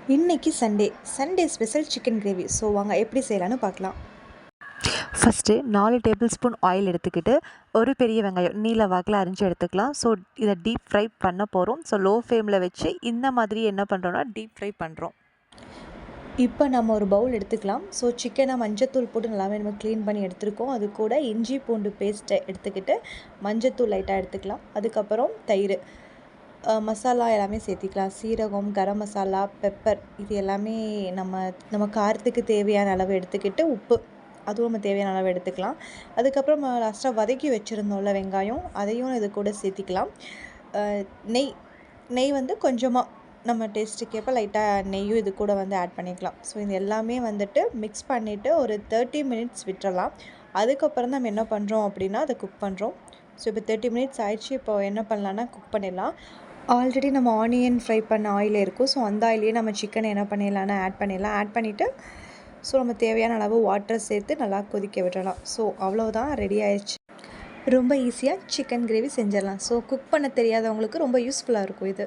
இன்னைக்கு Sunday special chicken gravy. So வாங்க எப்படி செய்யலான்னு பார்க்கலாம். ஃபஸ்ட்டு 4 டேபிள் ஸ்பூன் ஆயில் எடுத்துக்கிட்டு ஒரு பெரிய வெங்காயம் நீல வாக்கில் அரிஞ்சு எடுத்துக்கலாம். ஸோ இதை டீப் ஃப்ரை பண்ண போகிறோம். ஸோ லோ ஃப்ளேமில் வச்சு இந்த மாதிரி என்ன பண்ணுறோன்னா டீப் ஃப்ரை பண்ணுறோம். இப்போ நம்ம ஒரு பவுல் எடுத்துக்கலாம். ஸோ சிக்கனை மஞ்சத்தூள் போட்டு நல்லாவே நம்ம க்ளீன் பண்ணி எடுத்துருக்கோம். அது கூட இஞ்சி பூண்டு பேஸ்ட்டை எடுத்துக்கிட்டு மஞ்சத்தூள் லைட்டாக எடுத்துக்கலாம். அதுக்கப்புறம் தயிர், மசாலா எல்லாமே சேர்த்திக்கலாம். சீரகம், கரம் மசாலா, பெப்பர், இது எல்லாமே நம்ம காரத்துக்கு தேவையான அளவு எடுத்துக்கிட்டு உப்பு அதுவும் நம்ம தேவையான அளவு எடுத்துக்கலாம். அதுக்கப்புறம் லாஸ்ட்டாக வதக்கி வச்சுருந்தோம்ல வெங்காயம், அதையும் இது கூட சேர்த்திக்கலாம். நெய் வந்து கொஞ்சமாக நம்ம டேஸ்ட்டுக்கேற்ப லைட்டாக நெய்யும் இது கூட வந்து ஆட் பண்ணிக்கலாம். ஸோ இது எல்லாமே வந்துட்டு மிக்ஸ் பண்ணிவிட்டு ஒரு 30 மினிட்ஸ் விட்டுறலாம். அதுக்கப்புறம் நம்ம என்ன பண்ணுறோம் அப்படின்னா அதை குக் பண்ணுறோம். ஸோ இப்போ 30 மினிட்ஸ் ஆயிடுச்சு. இப்போ என்ன பண்ணலான்னா குக் பண்ணிடலாம். ஆல்ரெடி நம்ம ஆனியன் ஃப்ரை பண்ண ஆயில் இருக்கும். ஸோ அந்த ஆயிலே நம்ம சிக்கனை என்ன பண்ணிடலான்னா ஆட் பண்ணிவிட்டு ஸோ நம்ம தேவையான அளவு வாட்டர் சேர்த்து நல்லா கொதிக்க விடலாம். ஸோ அவ்வளோதான், ரெடி ஆயிடுச்சு. ரொம்ப ஈஸியாக சிக்கன் கிரேவி செஞ்சிடலாம். ஸோ குக் பண்ண தெரியாதவங்களுக்கு ரொம்ப யூஸ்ஃபுல்லாக இருக்கும் இது.